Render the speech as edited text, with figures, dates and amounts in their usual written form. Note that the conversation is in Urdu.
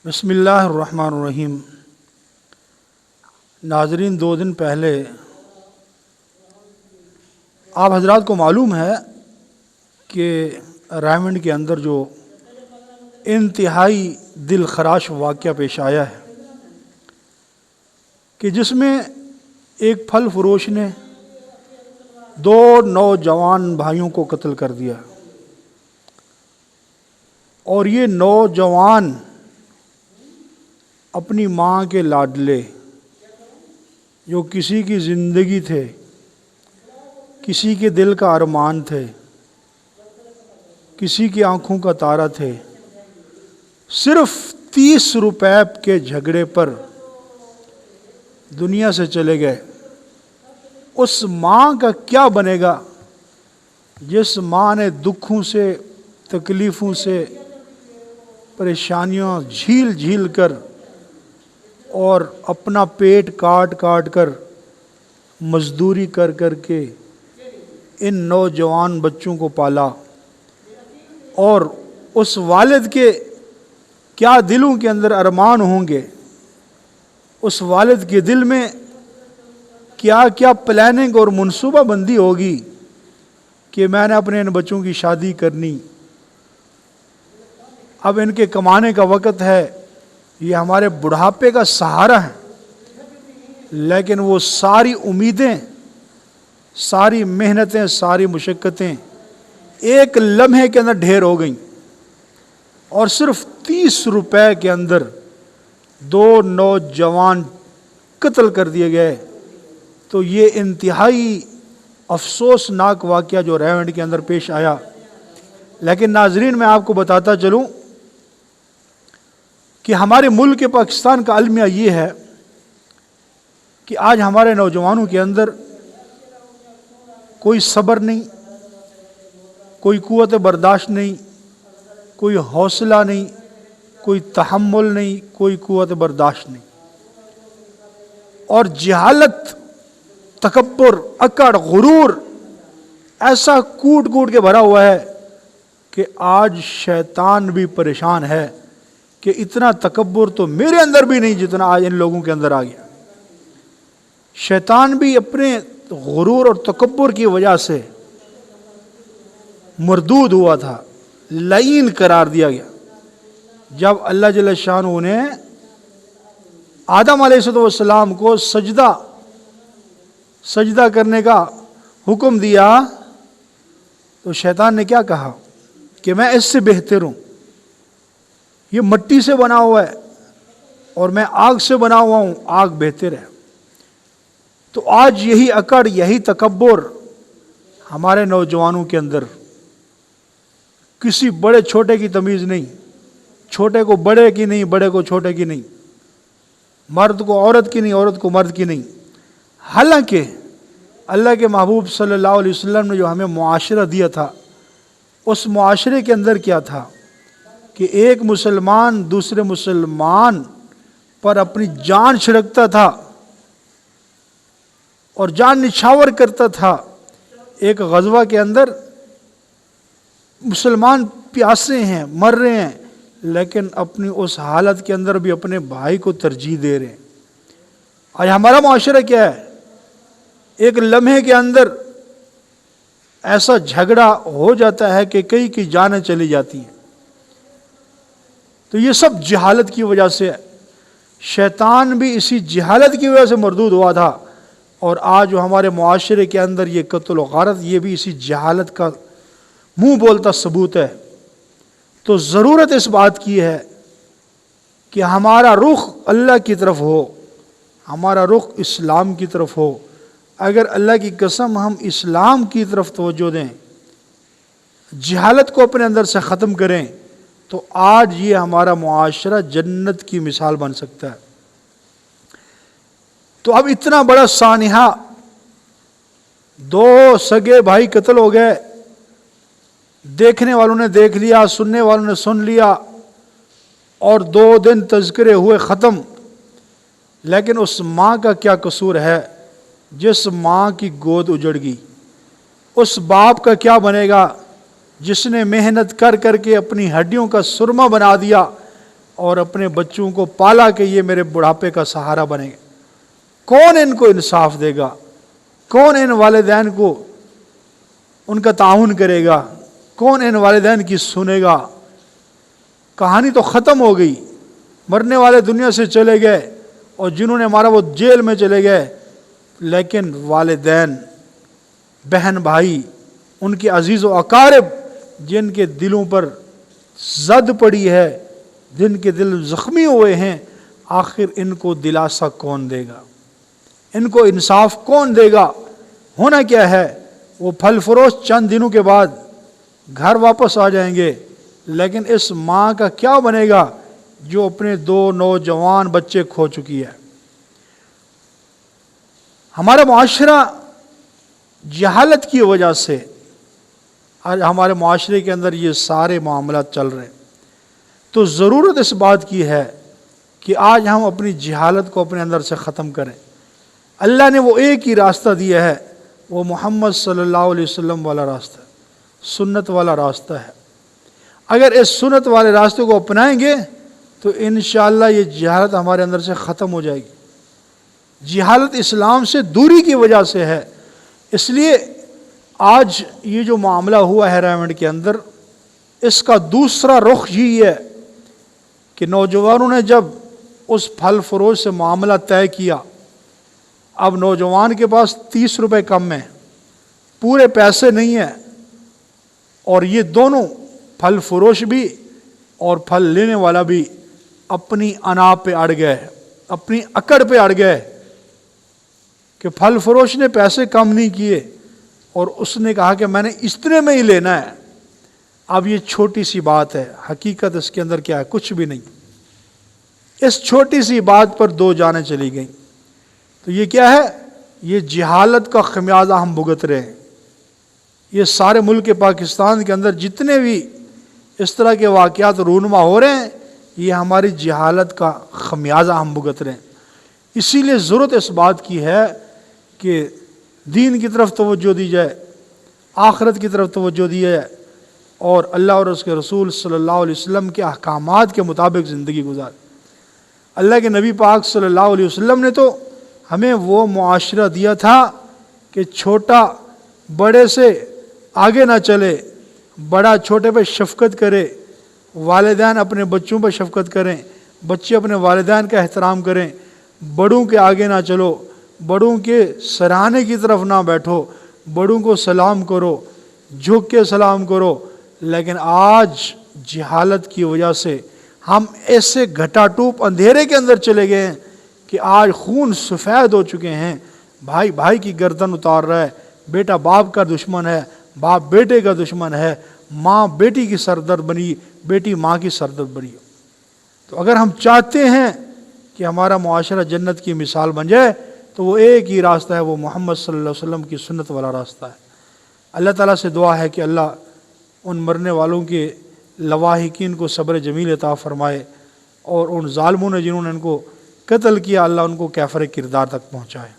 بسم اللہ الرحمن الرحیم۔ ناظرین، 2 دن پہلے آپ حضرات کو معلوم ہے کہ رائمنڈ کے اندر جو انتہائی دل خراش واقعہ پیش آیا ہے کہ جس میں ایک پھل فروش نے 2 نوجوان بھائیوں کو قتل کر دیا، اور یہ نوجوان اپنی ماں کے لاڈلے، جو کسی کی زندگی تھے، کسی کے دل کا ارمان تھے، کسی کی آنکھوں کا تارا تھے، صرف 30 روپے کے جھگڑے پر دنیا سے چلے گئے۔ اس ماں کا کیا بنے گا جس ماں نے دکھوں سے، تکلیفوں سے، پریشانیوں جھیل جھیل کر اور اپنا پیٹ کاٹ کاٹ کر، مزدوری کر کر کے ان نوجوان بچوں کو پالا، اور اس والد کے کیا دلوں کے اندر ارمان ہوں گے، اس والد کے دل میں کیا کیا پلاننگ اور منصوبہ بندی ہوگی کہ میں نے اپنے ان بچوں کی شادی کرنی، اب ان کے کمانے کا وقت ہے، یہ ہمارے بڑھاپے کا سہارا ہے، لیکن وہ ساری امیدیں، ساری محنتیں، ساری مشقتیں ایک لمحے کے اندر ڈھیر ہو گئیں، اور صرف 30 روپے کے اندر 2 نوجوان قتل کر دیے گئے۔ تو یہ انتہائی افسوسناک واقعہ جو رائمنڈ کے اندر پیش آیا۔ لیکن ناظرین، میں آپ کو بتاتا چلوں کہ ہمارے ملک پاکستان کا المیہ یہ ہے کہ آج ہمارے نوجوانوں کے اندر کوئی صبر نہیں، کوئی قوت برداشت نہیں، کوئی حوصلہ نہیں، کوئی تحمل نہیں، کوئی قوت برداشت نہیں، اور جہالت، تکبر، اکڑ، غرور ایسا کوٹ کوٹ کے بھرا ہوا ہے کہ آج شیطان بھی پریشان ہے کہ اتنا تکبر تو میرے اندر بھی نہیں جتنا آج ان لوگوں کے اندر آ گیا۔ شیطان بھی اپنے غرور اور تکبر کی وجہ سے مردود ہوا تھا، لعین قرار دیا گیا۔ جب اللہ جل شانہ نے آدم علیہ السلام کو سجدہ کرنے کا حکم دیا تو شیطان نے کیا کہا کہ میں اس سے بہتر ہوں، یہ مٹی سے بنا ہوا ہے اور میں آگ سے بنا ہوا ہوں، آگ بہتر ہے۔ تو آج یہی اکڑ، یہی تکبر ہمارے نوجوانوں کے اندر، کسی بڑے چھوٹے کی تمیز نہیں، چھوٹے کو بڑے کی نہیں، بڑے کو چھوٹے کی نہیں، مرد کو عورت کی نہیں، عورت کو مرد کی نہیں۔ حالانکہ اللہ کے محبوب صلی اللہ علیہ وسلم نے جو ہمیں معاشرہ دیا تھا، اس معاشرے کے اندر کیا تھا کہ ایک مسلمان دوسرے مسلمان پر اپنی جان چھڑکتا تھا اور جان نچھاور کرتا تھا۔ ایک غزوہ کے اندر مسلمان پیاسے ہیں، مر رہے ہیں، لیکن اپنی اس حالت کے اندر بھی اپنے بھائی کو ترجیح دے رہے ہیں۔ آج ہمارا معاشرہ کیا ہے؟ ایک لمحے کے اندر ایسا جھگڑا ہو جاتا ہے کہ کئی کی جانیں چلی جاتی ہیں۔ تو یہ سب جہالت کی وجہ سے ہے۔ شیطان بھی اسی جہالت کی وجہ سے مردود ہوا تھا، اور آج جو ہمارے معاشرے کے اندر یہ قتل و غارت، یہ بھی اسی جہالت کا منہ بولتا ثبوت ہے۔ تو ضرورت اس بات کی ہے کہ ہمارا رخ اللہ کی طرف ہو، ہمارا رخ اسلام کی طرف ہو۔ اگر اللہ کی قسم ہم اسلام کی طرف توجہ دیں، جہالت کو اپنے اندر سے ختم کریں، تو آج یہ ہمارا معاشرہ جنت کی مثال بن سکتا ہے۔ تو اب اتنا بڑا سانحہ، 2 سگے بھائی قتل ہو گئے، دیکھنے والوں نے دیکھ لیا، سننے والوں نے سن لیا، اور 2 دن تذکرے ہوئے ختم۔ لیکن اس ماں کا کیا قصور ہے جس ماں کی گود اجڑ گئی؟ اس باپ کا کیا بنے گا جس نے محنت کر کر کے اپنی ہڈیوں کا سرما بنا دیا، اور اپنے بچوں کو پالا کہ یہ میرے بڑھاپے کا سہارا بنے گا، کون ان کو انصاف دے گا؟ کون ان والدین کو ان کا تعاون کرے گا؟ کون ان والدین کی سنے گا؟ کہانی تو ختم ہو گئی، مرنے والے دنیا سے چلے گئے اور جنہوں نے مارا وہ جیل میں چلے گئے، لیکن والدین، بہن بھائی، ان کے عزیز و اقارب جن کے دلوں پر زد پڑی ہے، جن کے دل زخمی ہوئے ہیں، آخر ان کو دلاسا کون دے گا؟ ان کو انصاف کون دے گا؟ ہونا کیا ہے؟ وہ پھل فروش چند دنوں کے بعد گھر واپس آ جائیں گے، لیکن اس ماں کا کیا بنے گا جو اپنے 2 نوجوان بچے کھو چکی ہے؟ ہمارا معاشرہ جہالت کی وجہ سے آج ہمارے معاشرے کے اندر یہ سارے معاملات چل رہے ہیں۔ تو ضرورت اس بات کی ہے کہ آج ہم اپنی جہالت کو اپنے اندر سے ختم کریں۔ اللہ نے وہ ایک ہی راستہ دیا ہے، وہ محمد صلی اللہ علیہ وسلم والا راستہ، سنت والا راستہ ہے۔ اگر اس سنت والے راستے کو اپنائیں گے تو انشاءاللہ یہ جہالت ہمارے اندر سے ختم ہو جائے گی۔ جہالت اسلام سے دوری کی وجہ سے ہے، اس لیے آج یہ جو معاملہ ہوا ہے رائمنڈ کے اندر، اس کا دوسرا رخ یہی ہے کہ نوجوانوں نے جب اس پھل فروش سے معاملہ طے کیا، اب نوجوان کے پاس 30 روپے کم ہیں، پورے پیسے نہیں ہیں، اور یہ دونوں پھل فروش بھی اور پھل لینے والا بھی اپنی انا پہ اڑ گئے، اپنی اکڑ پہ اڑ گئے کہ پھل فروش نے پیسے کم نہیں کیے اور اس نے کہا کہ میں نے اتنے میں ہی لینا ہے۔ اب یہ چھوٹی سی بات ہے، حقیقت اس کے اندر کیا ہے؟ کچھ بھی نہیں۔ اس چھوٹی سی بات پر 2 جانیں چلی گئیں۔ تو یہ کیا ہے؟ یہ جہالت کا خمیازہ ہم بھگت رہے ہیں۔ یہ سارے ملک پاکستان کے اندر جتنے بھی اس طرح کے واقعات رونما ہو رہے ہیں، یہ ہماری جہالت کا خمیازہ ہم بھگت رہے ہیں۔ اسی لیے ضرورت اس بات کی ہے کہ دین کی طرف توجہ دی جائے، آخرت کی طرف توجہ دی جائے، اور اللہ اور اس کے رسول صلی اللہ علیہ وسلم کے احکامات کے مطابق زندگی گزارے۔ اللہ کے نبی پاک صلی اللہ علیہ وسلم نے تو ہمیں وہ معاشرہ دیا تھا کہ چھوٹا بڑے سے آگے نہ چلے، بڑا چھوٹے پہ شفقت کرے، والدین اپنے بچوں پہ شفقت کریں، بچے اپنے والدین کا احترام کریں، بڑوں کے آگے نہ چلو، بڑوں کے سراہنے کی طرف نہ بیٹھو، بڑوں کو سلام کرو، جھک کے سلام کرو۔ لیکن آج جہالت کی وجہ سے ہم ایسے گھٹا ٹوپ اندھیرے کے اندر چلے گئے ہیں کہ آج خون سفید ہو چکے ہیں، بھائی بھائی کی گردن اتار رہا ہے، بیٹا باپ کا دشمن ہے، باپ بیٹے کا دشمن ہے، ماں بیٹی کی سردرد بنی، بیٹی ماں کی سردرد بنی۔ تو اگر ہم چاہتے ہیں کہ ہمارا معاشرہ جنت کی مثال بن جائے تو وہ ایک ہی راستہ ہے، وہ محمد صلی اللہ علیہ وسلم کی سنت والا راستہ ہے۔ اللہ تعالیٰ سے دعا ہے کہ اللہ ان مرنے والوں کے لواحقین کو صبر جمیل عطا فرمائے، اور ان ظالموں نے جنہوں نے ان کو قتل کیا، اللہ ان کو کیفر کردار تک پہنچائے۔